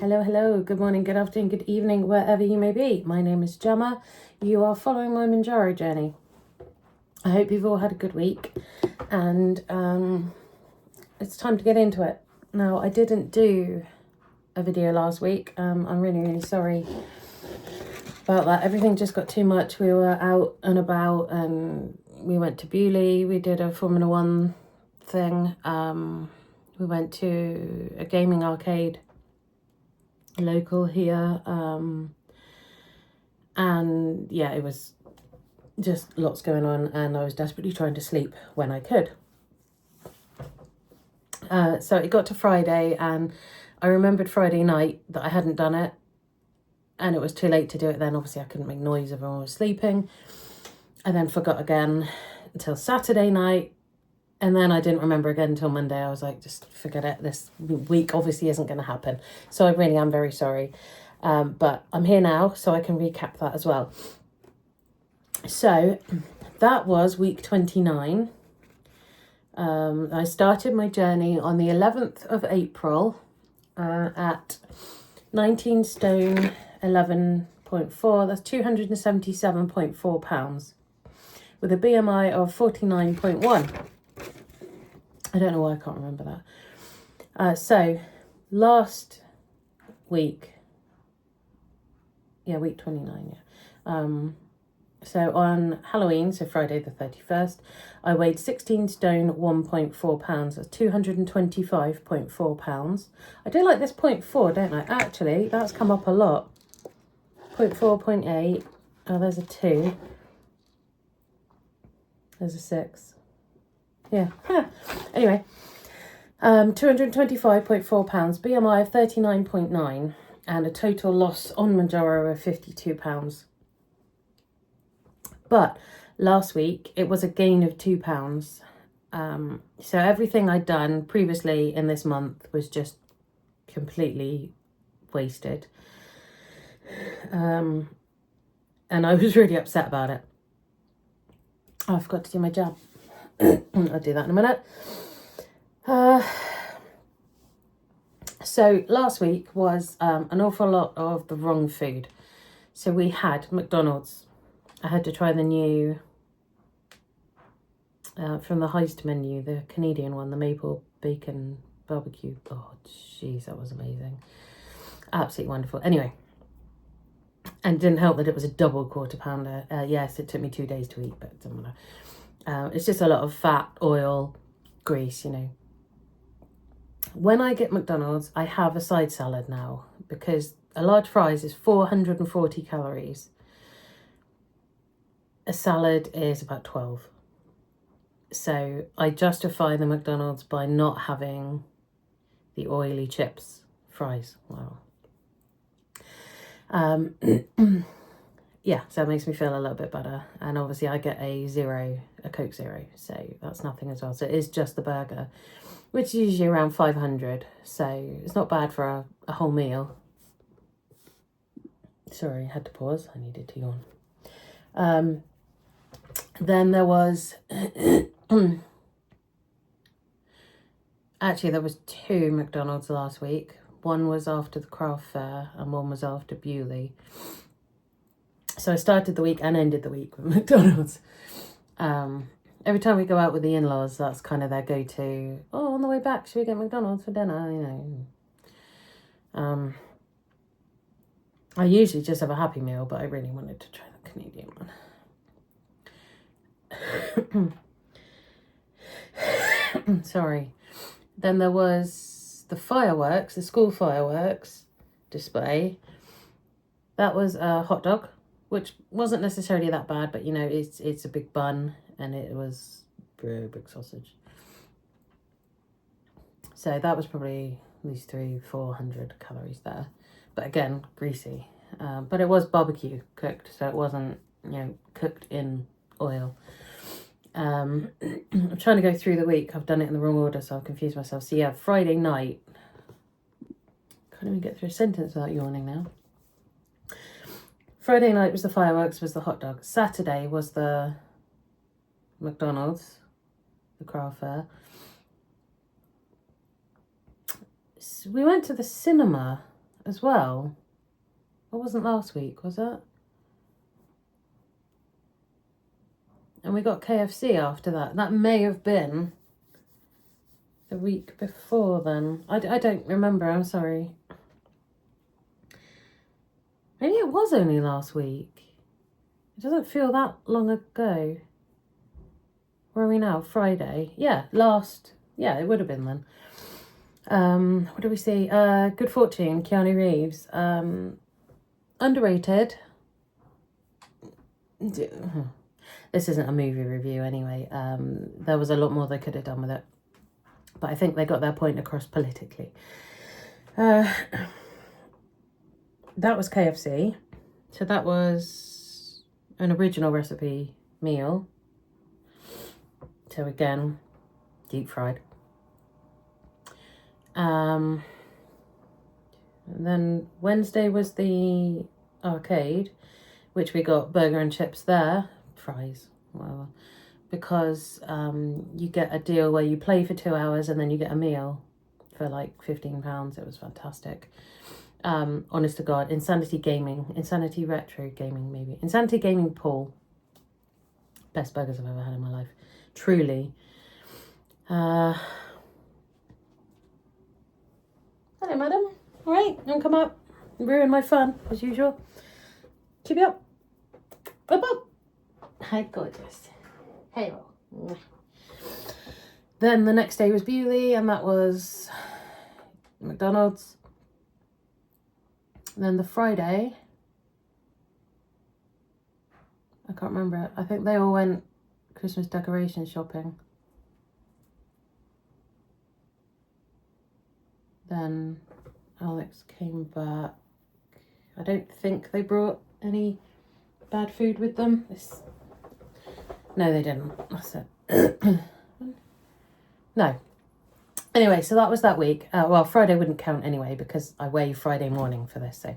Hello, good morning, good afternoon, good evening, wherever you may be. My name is Gemma. You are following my Mounjaro journey. I hope you've all had a good week, and it's time to get into it. Now, I didn't do a video last week. I'm really sorry about that. Everything just got too much. We were out and about, and we went to Bewley. We did a Formula One thing. We went to a gaming arcade local here, and yeah, it was just lots going on, and I was desperately trying to sleep when I could. So it got to Friday, and I remembered Friday night that I hadn't done it, and it was too late to do it then. Obviously I couldn't make noise, everyone was sleeping. I then forgot again until Saturday night, and then I didn't remember again until Monday. I was like, just forget it. This week obviously isn't going to happen. So I really am very sorry. But I'm here now, so I can recap that as well. So that was week 29. I started my journey on the 11th of April at 19 stone 11.4. That's 277.4 pounds with a BMI of 49.1. I don't know why I can't remember that. So last week, week 29, so on Halloween, so Friday the 31st, I weighed 16 stone 1.4 pounds. That's 225.4 pounds. I do like this 0.4, don't I? Actually, that's come up a lot. 0.4, 0.8. Oh, there's a 2. There's a 6. Yeah. Anyway, 225.4 pounds, BMI of 39.9, and a total loss on Mounjaro of 52 pounds. But last week it was a gain of 2 pounds. So everything I'd done previously in this month was just completely wasted. And I was really upset about it. Oh, I forgot to do my jab. I'll do that in a minute. So last week was an awful lot of the wrong food. So we had McDonald's. I had to try the new from the Heist menu, the Canadian one, the maple bacon barbecue. Oh, jeez, that was amazing. Absolutely wonderful. Anyway, and it didn't help that it was a double quarter pounder. Yes, it took me 2 days to eat, but it doesn't matter. It's just a lot of fat, oil, grease, When I get McDonald's, I have a side salad now because a large fries is 440 calories. A salad is about 12. So I justify the McDonald's by not having the oily chips, fries. Wow. Yeah, so it makes me feel a little bit better. And obviously I get a Coke Zero, so that's nothing as well. So it is just the burger, which is usually around 500. So it's not bad for a whole meal. Sorry, I had to pause. I needed to yawn. Then there was, actually there was 2 McDonald's last week. One was after the craft fair and one was after Bewley. So I started the week and ended the week with McDonald's. Every time we go out with the in-laws, that's kind of their go-to. Oh, on the way back, should we get McDonald's for dinner? I usually just have a Happy Meal, but I really wanted to try the Canadian one. Sorry. Then there was the fireworks, the school fireworks display. That was a hot dog, which wasn't necessarily that bad, but it's a big bun, and it was very big sausage. So that was probably at least 300-400 calories there. But again, greasy. But it was barbecue cooked, so it wasn't, cooked in oil. I'm trying to go through the week. I've done it in the wrong order, so I've confused myself. So yeah, Friday night. Can't even get through a sentence without yawning now. Friday night was the fireworks, was the hot dog. Saturday was the McDonald's, the craft fair. We went to the cinema as well. It wasn't last week, was it? And we got KFC after that. That may have been the week before then. I don't remember, I'm sorry. Maybe it was only last week. It doesn't feel that long ago. Where are we now? Friday. Yeah, yeah, it would have been then. What do we see? Good Fortune, Keanu Reeves. Underrated. This isn't a movie review anyway. There was a lot more they could have done with it. But I think they got their point across politically. That was KFC. So that was an original recipe meal. So again, deep fried. And then Wednesday was the arcade, which we got burger and chips there, fries, whatever, because you get a deal where you play for 2 hours and then you get a meal for like £15. It was fantastic. Honest to God, Insanity Retro Gaming, maybe. Insanity Gaming Pool. Best burgers I've ever had in my life. Truly. Hello, madam. All right, don't come up. Ruin my fun, as usual. Keep it up. Up, up. Hi, gorgeous. Hey, then the next day was Bewley, and that was McDonald's. And then the Friday, I can't remember it. I think they all went Christmas decoration shopping. Then Alex came back. I don't think they brought any bad food with them. No, they didn't. That's it. No. Anyway, so that was that week. Well, Friday wouldn't count anyway because I weigh Friday morning for this. So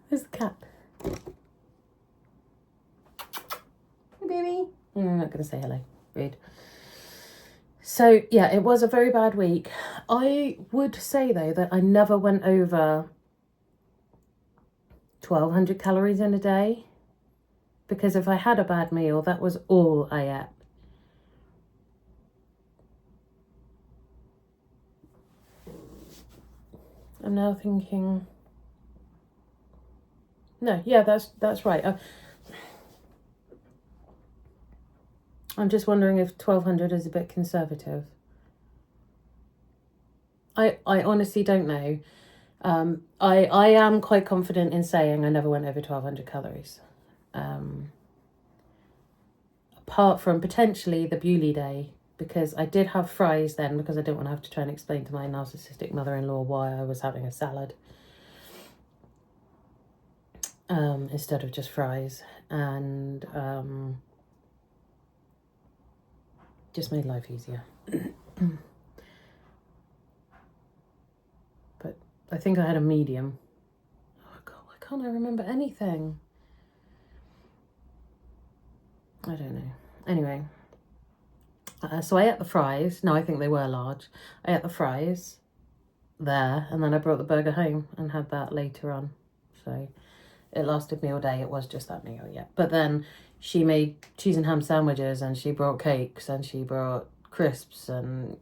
there's the cat. Hey, baby. I'm not going to say hello. Rude. So, yeah, it was a very bad week. I would say, though, that I never went over 1,200 calories in a day. Because if I had a bad meal, that was all I ate. I'm now thinking... No, yeah, that's right. I'm just wondering if 1,200 is a bit conservative. I honestly don't know. I am quite confident in saying I never went over 1,200 calories. Apart from potentially the Bewley day, because I did have fries then because I didn't want to have to try and explain to my narcissistic mother-in-law why I was having a salad instead of just fries, and just made life easier. But I think I had a medium. Oh God, why can't I remember anything? I don't know. Anyway, so I ate the fries. No, I think they were large. I ate the fries there, and then I brought the burger home and had that later on. So it lasted me all day. It was just that meal, yeah. But then she made cheese and ham sandwiches, and she brought cakes, and she brought crisps, and,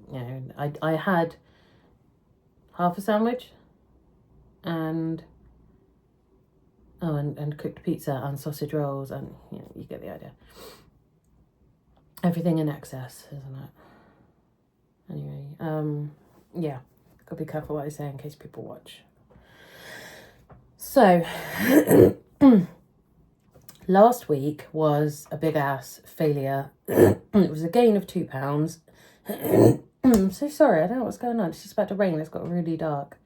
you know, I had half a sandwich, and and cooked pizza and sausage rolls, and, you know, you get the idea. Everything in excess, isn't it? Anyway, yeah, gotta be careful what I say in case people watch. So, last week was a big ass failure. It was a gain of £2. I'm so sorry, I don't know what's going on. It's just about to rain, it's got really dark.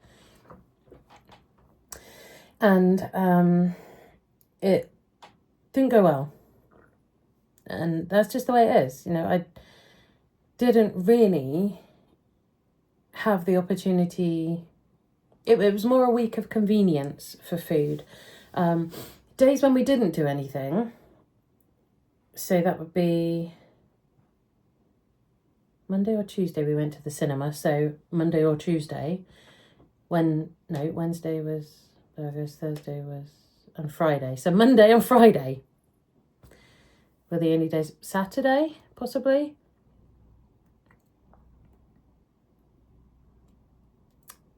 And it didn't go well. And that's just the way it is. You know, I didn't really have the opportunity. It was more a week of convenience for food. Days when we didn't do anything. So that would be Monday or Tuesday we went to the cinema. So Monday or Tuesday, Wednesday was burgers, Thursday was, and Friday. So Monday and Friday were the only days. Saturday, possibly.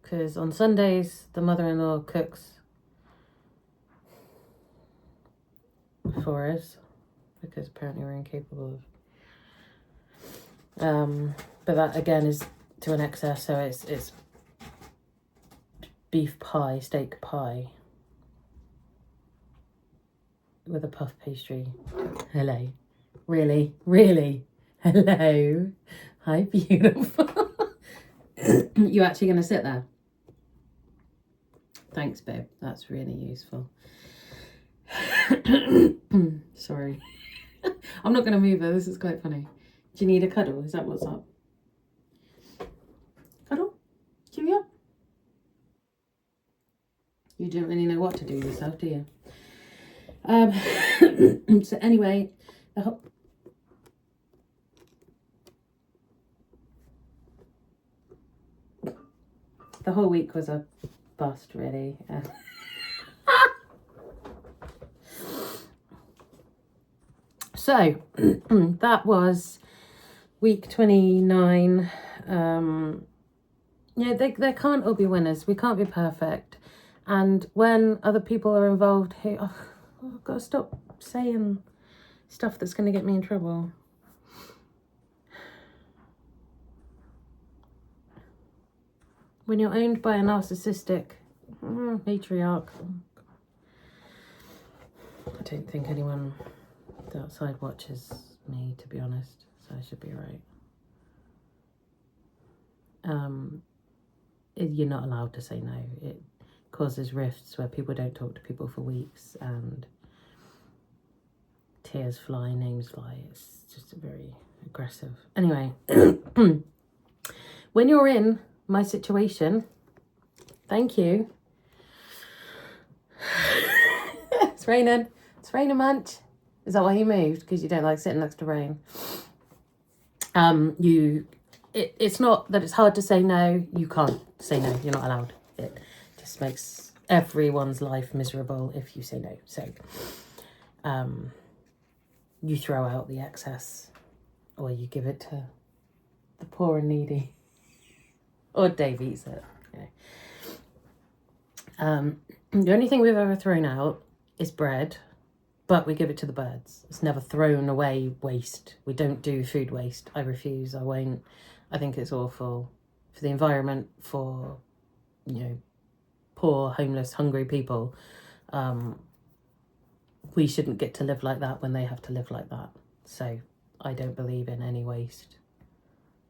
Because on Sundays, the mother-in-law cooks for us. Because apparently we're incapable of... but that, again, is to an excess. So it's beef pie, steak pie. With a puff pastry. Hello. Really? Really? Hello. Hi, beautiful. You actually going to sit there? Thanks, babe. That's really useful. Sorry. I'm not going to move her. This is quite funny. Do you need a cuddle? Is that what's up? Cuddle? Cheery up? You don't really know what to do yourself, do you? So anyway, the whole week was a bust, really. So that was week 29. Yeah, they can't all be winners. We can't be perfect. And when other people are involved who... I've got to stop saying stuff that's going to get me in trouble. When you're owned by a narcissistic matriarch, I don't think anyone outside watches me, to be honest, so I should be right. You're not allowed to say no. It causes rifts where people don't talk to people for weeks and tears fly, names fly. It's just very aggressive. Anyway, when you're in my situation, thank you. It's raining. It's raining, Munch. Is that why you moved? Because you don't like sitting next to rain. It's not that it's hard to say no. You can't say no. You're not allowed. It just makes everyone's life miserable if you say no. So, you throw out the excess, or you give it to the poor and needy, or Dave eats it. Yeah. The only thing we've ever thrown out is bread, but we give it to the birds. It's never thrown away waste. We don't do food waste. I refuse. I won't. I think it's awful for the environment, for, poor, homeless, hungry people. We shouldn't get to live like that when they have to live like that. So I don't believe in any waste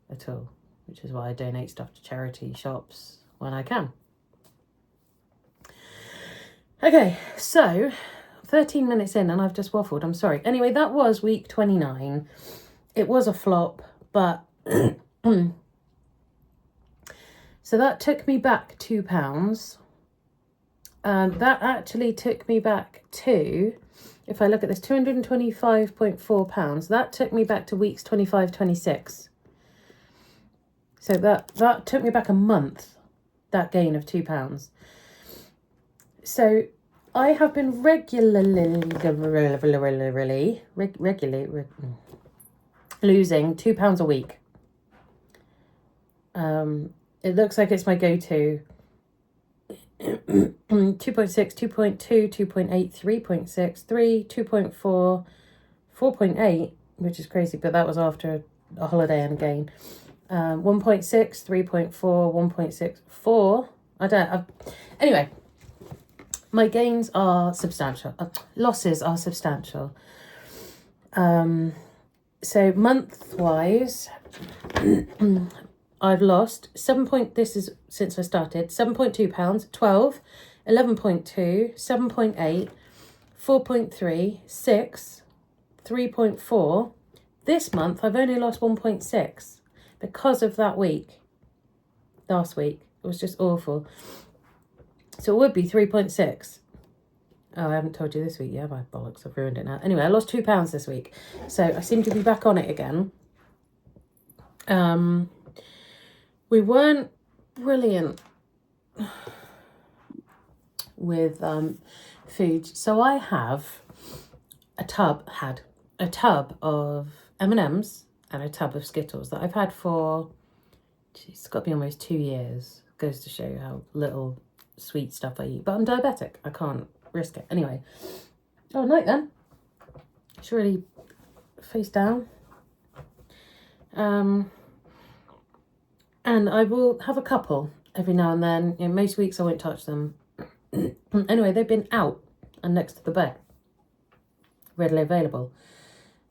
at all, which is why I donate stuff to charity shops when I can. Okay, so 13 minutes in and I've just waffled. I'm sorry. Anyway, that was week 29. It was a flop, but so that took me back £2. That actually took me back to, if I look at this, £225.4. That took me back to weeks 25, 26. So that took me back a month, that gain of £2. So I have been regularly losing £2 a week. It looks like it's my go-to. 2.6, 2.2, 2.8, 3.6, 3, 2.4, 4.8, which is crazy, but that was after a holiday and gain. 1.6, 3.4, 1.64. Anyway, my gains are substantial. Losses are substantial. So month-wise, I've lost this is since I started, £7.2, 12, 11.2, 7.8, 4.3, 6, 3.4. This month, I've only lost 1.6 because of that week. Last week, it was just awful. So it would be 3.6. Oh, I haven't told you this week. Yeah, my bollocks, I've ruined it now. Anyway, I lost £2 this week. So I seem to be back on it again. We weren't brilliant with food. So I have had a tub of M&Ms and a tub of Skittles that I've had for, it's got to be almost 2 years. Goes to show you how little sweet stuff I eat. But I'm diabetic. I can't risk it. Anyway. Oh, night then. It's really face down. And I will have a couple every now and then. Most weeks I won't touch them. Anyway, they've been out and next to the bed, readily available.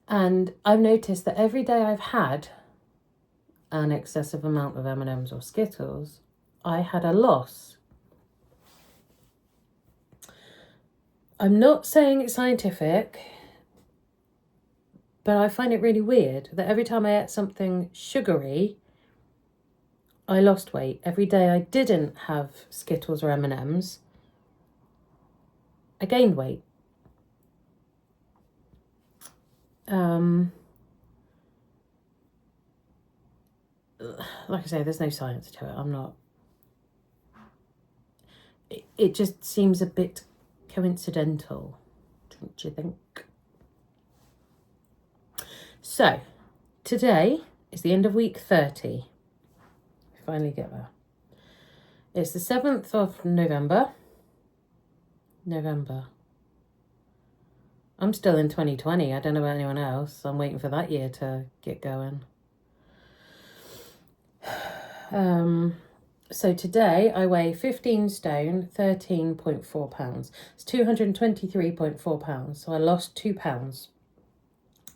And I've noticed that every day I've had an excessive amount of M&Ms or Skittles, I had a loss. I'm not saying it's scientific, but I find it really weird that every time I ate something sugary, I lost weight. Every day I didn't have Skittles or M&Ms, I gained weight. Like I say, there's no science to it. I'm not... It just seems a bit coincidental, don't you think? So, today is the end of week 30. Finally get there. It's the 7th of November. I'm still in 2020. I don't know about anyone else. I'm waiting for that year to get going. So today I weigh 15 stone, 13.4 pounds. It's 223.4 pounds. So I lost 2 pounds.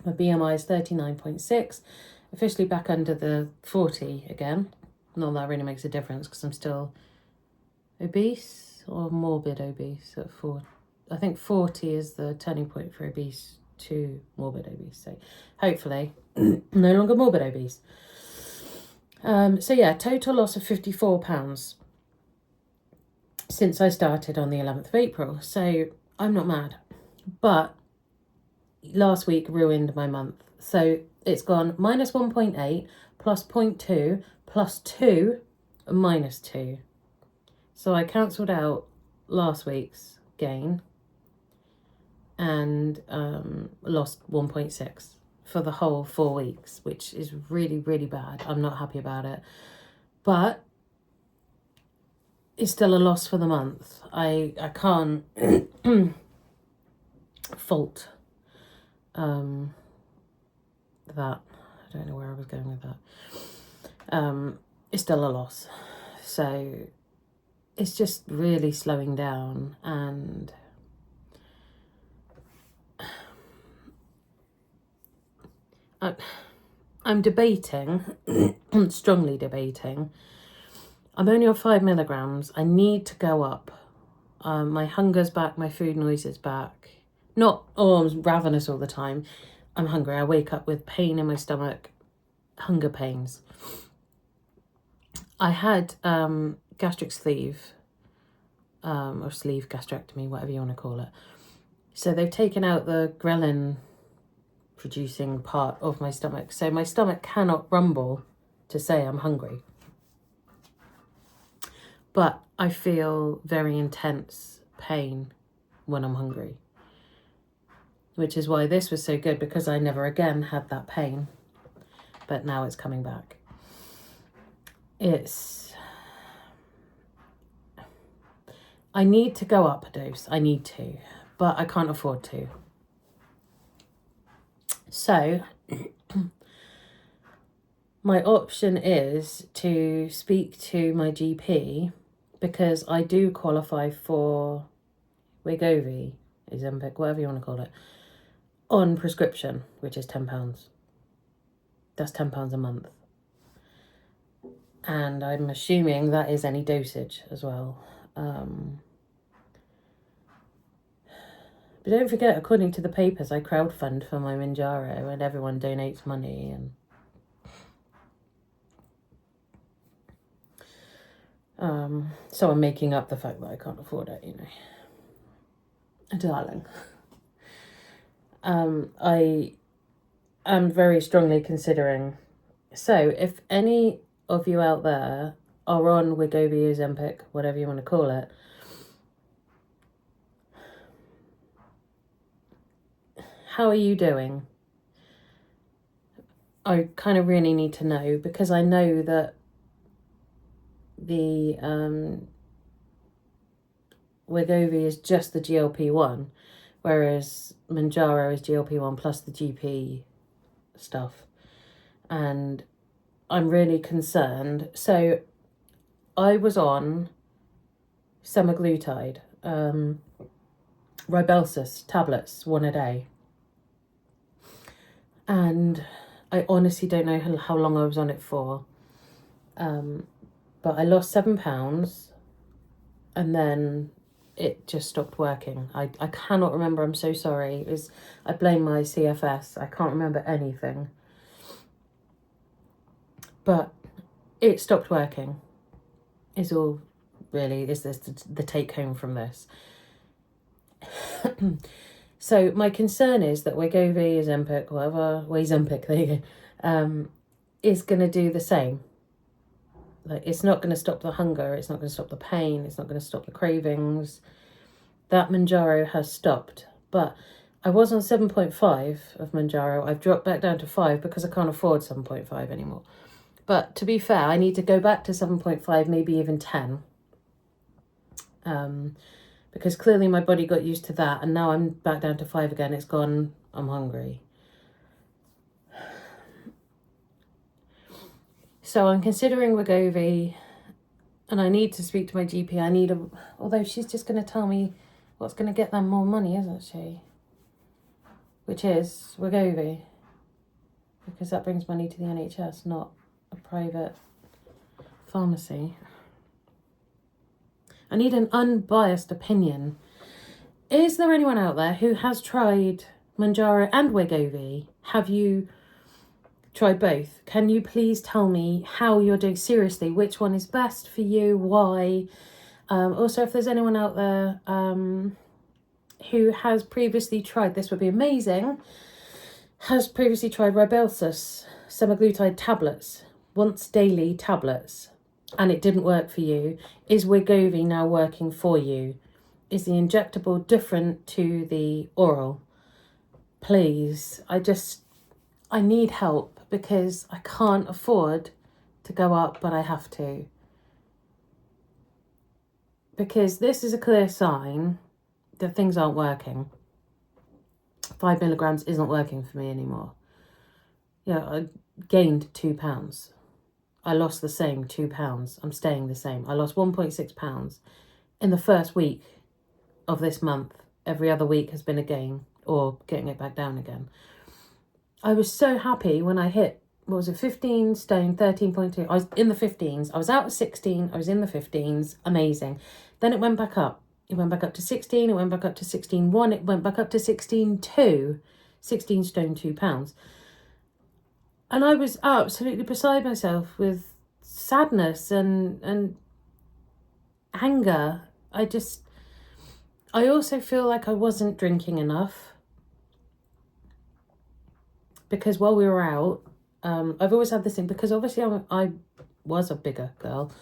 My BMI is 39.6. Officially back under the 40 again. Not that really makes a difference because I'm still obese or morbid obese at 40. I think 40 is the turning point for obese to morbid obese. So hopefully no longer morbid obese. So yeah, total loss of 54 pounds since I started on the 11th of April. So I'm not mad. But last week ruined my month. So it's gone minus 1.8 plus 0.2 plus 2 minus 2. So I cancelled out last week's gain and lost 1.6 for the whole 4 weeks, which is really, really bad. I'm not happy about it. But it's still a loss for the month. I can't fault that. I don't know where I was going with that. It's still a loss. So it's just really slowing down, and I'm debating, strongly debating. I'm only on 5 milligrams. I need to go up. My hunger's back, my food noise is back. Not, I'm ravenous all the time. I'm hungry. I wake up with pain in my stomach, hunger pains. I had gastric sleeve, or sleeve gastrectomy, whatever you want to call it. So they've taken out the ghrelin producing part of my stomach. So my stomach cannot rumble to say I'm hungry. But I feel very intense pain when I'm hungry. Which is why this was so good, because I never again had that pain. But now it's coming back. I need to go up a dose. I need to. But I can't afford to. So, my option is to speak to my GP, because I do qualify for Wegovy, Ozempic, whatever you want to call it, on prescription, which is £10. That's £10 a month. And I'm assuming that is any dosage as well. But don't forget, according to the papers, I crowdfund for my Mounjaro and everyone donates money. And so I'm making up the fact that I can't afford it, you know. Darling. I am very strongly considering. So if any of you out there are on Wegovy, Ozempic, whatever you want to call it, how are you doing? I kind of really need to know, because I know that the Wegovy is just the GLP-1, whereas Mounjaro is GLP-1 plus the GP stuff. And I'm really concerned. So I was on semaglutide, Ribelsus tablets, 1 a day. And I honestly don't know how long I was on it for. But I lost 7 pounds and then it just stopped working. I cannot remember. I'm so sorry. I blame my CFS. I can't remember anything. But it stopped working. Is all really, is this the take home from this? So my concern is that Wegovy, Ozempic, whatever, Ozempic, there you go, is going to do the same. Like, it's not going to stop the hunger, it's not going to stop the pain, it's not going to stop the cravings. That Mounjaro has stopped. But I was on 7.5 of Mounjaro. I've dropped back down to 5 because I can't afford 7.5 anymore. But to be fair, I need to go back to 7.5, maybe even 10. Because clearly my body got used to that, and now I'm back down to 5 again. It's gone, I'm hungry. So I'm considering Wegovy, and I need to speak to my GP. Although she's just going to tell me what's going to get them more money, isn't she? Which is Wegovy. Because that brings money to the NHS, not a private pharmacy. I need an unbiased opinion. Is there anyone out there who has tried Mounjaro and Wegovy? Have you tried both? Can you please tell me how you're doing? Seriously, which one is best for you? Why? Also, if there's anyone out there who has previously tried, this would be amazing, has previously tried Ribelsus semaglutide tablets, once daily tablets, and it didn't work for you. Is Wegovy now working for you? Is the injectable different to the oral? Please, I need help, because I can't afford to go up, but I have to. Because this is a clear sign that things aren't working. 5 milligrams isn't working for me anymore. Yeah, I gained 2 pounds. I lost the same 2 pounds. I'm staying the same. I lost 1.6 pounds in the first week of this month. Every other week has been a gain, or getting it back down again. I was so happy when I hit, 15 stone, 13.2. I was in the 15s. I was out at 16. I was in the 15s. Amazing. Then it went back up. It went back up to 16. It went back up to 16.1. It went back up to 16.2. 16 stone, 2 pounds. And I was absolutely beside myself with sadness and anger. I also feel like I wasn't drinking enough. Because while we were out, I've always had this thing, because obviously I was a bigger girl.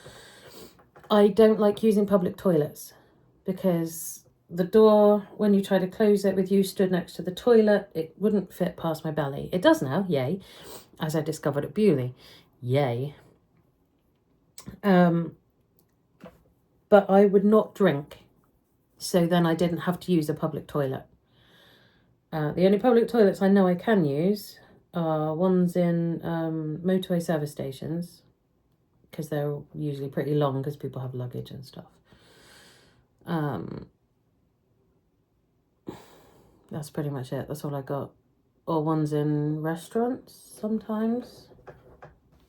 I don't like using public toilets, because the door, when you try to close it with you stood next to the toilet, it wouldn't fit past my belly. It does now, yay, as I discovered at Bewley, yay. But I would not drink, so then I didn't have to use a public toilet. The only public toilets I know I can use are ones in motorway service stations, because they're usually pretty long, because people have luggage and stuff. That's pretty much it. That's all I got. Or ones in restaurants sometimes.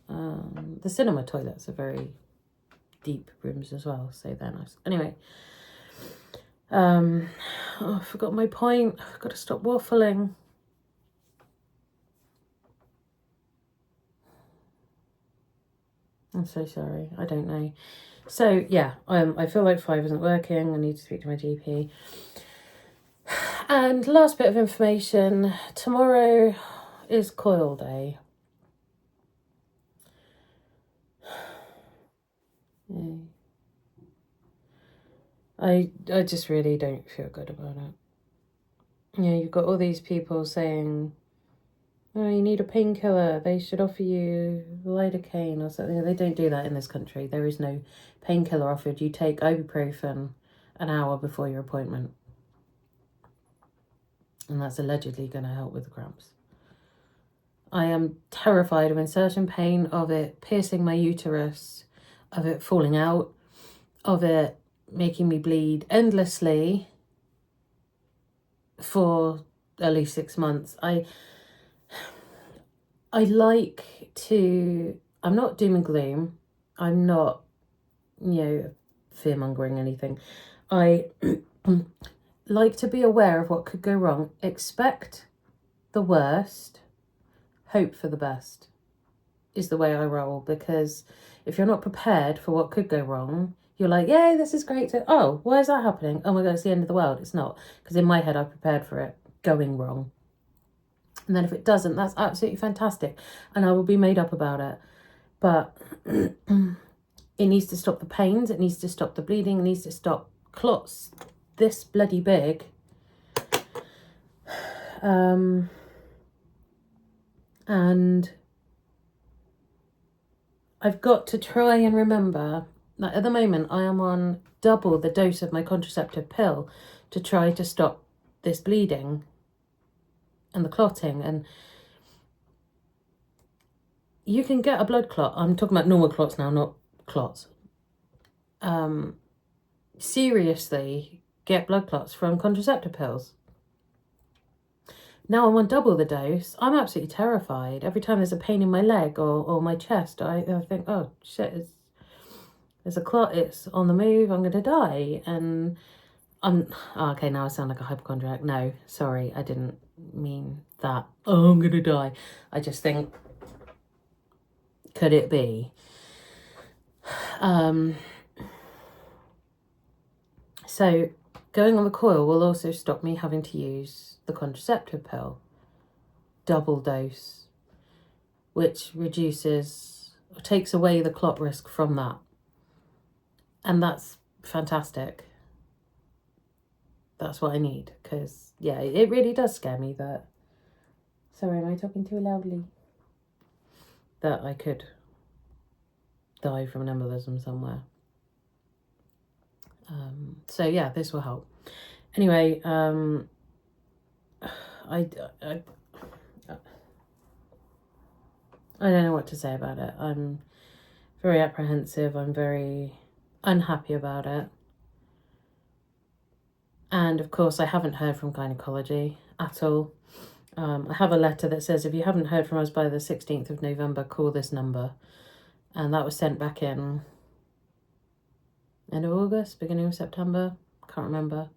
The cinema toilets are very deep rooms as well, so they're nice. Anyway, I forgot my point. I've got to stop waffling. I'm so sorry. I don't know. So yeah, I feel like 5 isn't working. I need to speak to my GP. And last bit of information, tomorrow is coil day. Yeah. I just really don't feel good about it. Yeah, you've got all these people saying, oh, you need a painkiller, they should offer you lidocaine or something. They don't do that in this country. There is no painkiller offered. You take ibuprofen an hour before your appointment. And that's allegedly going to help with the cramps. I am terrified of insertion pain, of it piercing my uterus, of it falling out, of it making me bleed endlessly for at least 6 months. I like to, I'm not doom and gloom. I'm not, fear-mongering anything. I like to be aware of what could go wrong. Expect the worst, hope for the best is the way I roll, because if you're not prepared for what could go wrong, you're like, yay, this is great. Oh, why is that happening? Oh my God, it's the end of the world. It's not, because in my head, I prepared for it going wrong. And then if it doesn't, that's absolutely fantastic. And I will be made up about it. But it needs to stop the pains. It needs to stop the bleeding. It needs to stop clots this bloody big. And I've got to try and remember that at the moment I am on double the dose of my contraceptive pill to try to stop this bleeding and the clotting. And you can get a blood clot. I'm talking about normal clots now, not clots. Seriously, get blood clots from contraceptive pills. Now I'm on double the dose. I'm absolutely terrified. Every time there's a pain in my leg or my chest, I think, oh shit, there's a clot, it's on the move, I'm going to die. And okay, now I sound like a hypochondriac. No, sorry, I didn't mean that. Oh, I'm going to die. I just think, could it be? So going on the coil will also stop me having to use the contraceptive pill, double dose, which reduces or takes away the clot risk from that. And that's fantastic. That's what I need, because, yeah, it really does scare me that, sorry, am I talking too loudly? That I could die from an embolism somewhere. So yeah, this will help. Anyway, I don't know what to say about it. I'm very apprehensive. I'm very unhappy about it. And of course, I haven't heard from gynecology at all. I have a letter that says, if you haven't heard from us by the 16th of November, call this number. And that was sent back in end of August, beginning of September. Can't remember.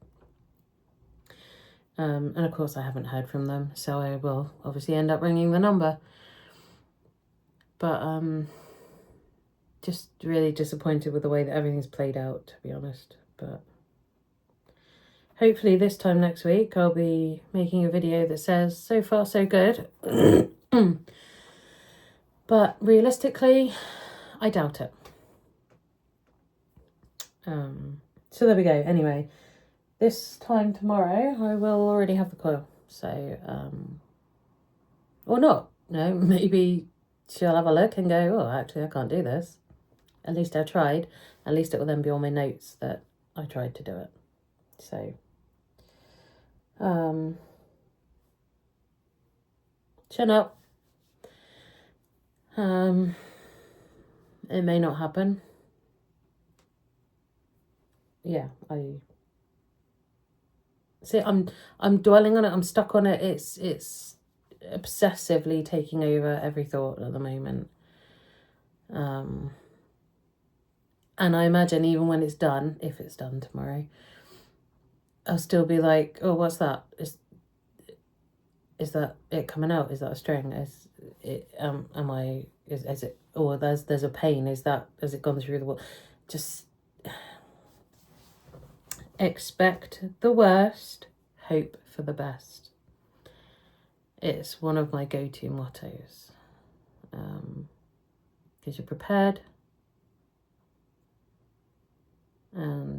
And of course, I haven't heard from them. So I will obviously end up ringing the number. But just really disappointed with the way that everything's played out, to be honest. But hopefully this time next week, I'll be making a video that says, so far so good. But realistically, I doubt it. So there we go. Anyway, this time tomorrow, I will already have the coil. So, or not. No, maybe she'll have a look and go, oh, actually, I can't do this. At least I tried. At least it will then be on my notes that I tried to do it. So, chin up. It may not happen. Yeah, I'm dwelling on it. I'm stuck on it. It's obsessively taking over every thought at the moment. And I imagine even when it's done, if it's done tomorrow, I'll still be like, oh, what's that? Is that it coming out? Is that a string? Is it is it, or there's a pain? Has it gone through the wall? Just expect the worst, hope for the best. It's one of my go-to mottos. Because you're prepared,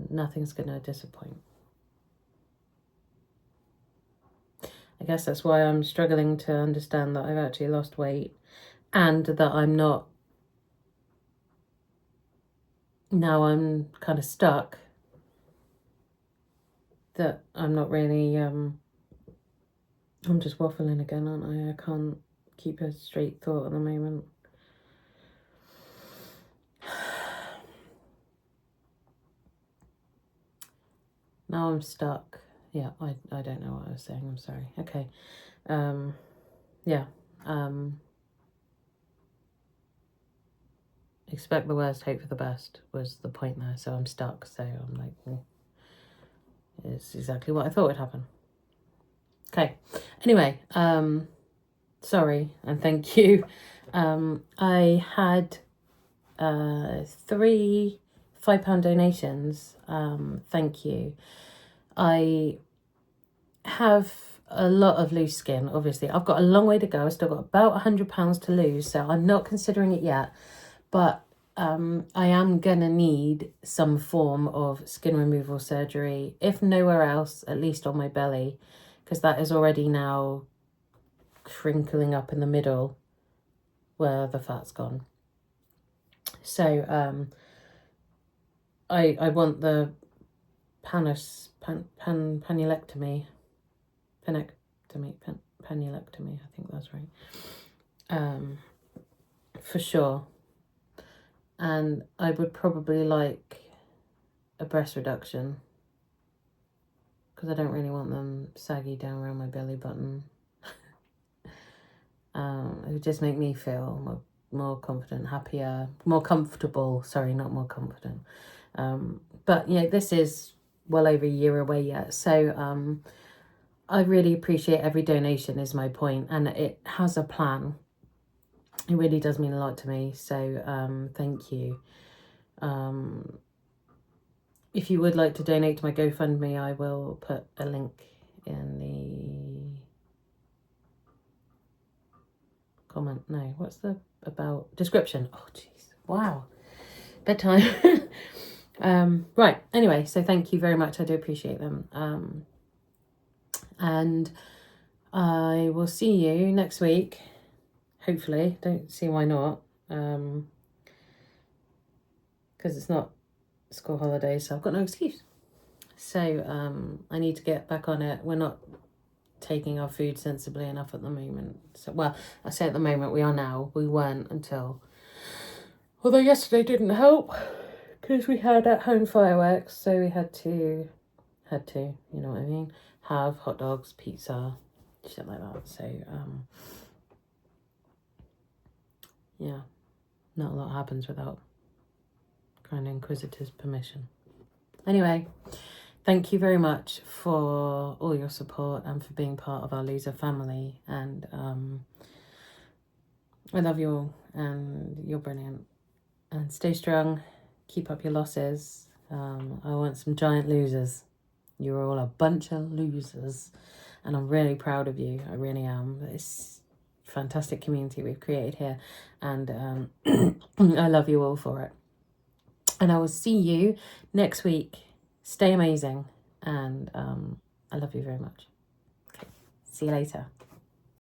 nothing's going to disappoint. I guess that's why I'm struggling to understand that I've actually lost weight and that I'm not, now I'm kind of stuck, that I'm not really, I'm just waffling again, aren't I? I can't keep a straight thought at the moment. Now I'm stuck. Yeah, I don't know what I was saying. I'm sorry. Okay. Yeah. Expect the worst, hope for the best was the point there. So I'm stuck. So I'm like, well, it's exactly what I thought would happen. Okay. Anyway, sorry and thank you. I had 3 £5 donations. Thank you. I have a lot of loose skin, obviously. I've got a long way to go. I've still got about £100 to lose, so I'm not considering it yet. But I am going to need some form of skin removal surgery, if nowhere else, at least on my belly, because that is already now crinkling up in the middle where the fat's gone. So I want the panulectomy, panulectomy, I think that's right, for sure. And I would probably like a breast reduction, because I don't really want them saggy down around my belly button. It would just make me feel more confident, happier, more comfortable. Sorry, not more confident. But, you know, this is well over a year away yet. So I really appreciate every donation is my point. And it has a plan. It really does mean a lot to me. So thank you. If you would like to donate to my GoFundMe, I will put a link in the comment. No, what's the about description? Oh, jeez. Wow. Bedtime. Right. Anyway, so thank you very much. I do appreciate them. And I will see you next week. Hopefully. Don't see why not. Because it's not school holidays, so I've got no excuse. So I need to get back on it. We're not taking our food sensibly enough at the moment. So, well, I say at the moment, we are now. We weren't until, although yesterday didn't help because we had at-home fireworks, so we had to, you know what I mean, have hot dogs, pizza, shit like that. So yeah, not a lot happens without Grand Inquisitor's permission. Anyway, thank you very much for all your support and for being part of our loser family. And I love you all, and you're brilliant. And stay strong. Keep up your losses. I want some giant losers. You're all a bunch of losers. And I'm really proud of you. I really am. It's a fantastic community we've created here. And I love you all for it. And I will see you next week. Stay amazing. And I love you very much. Okay. See you later.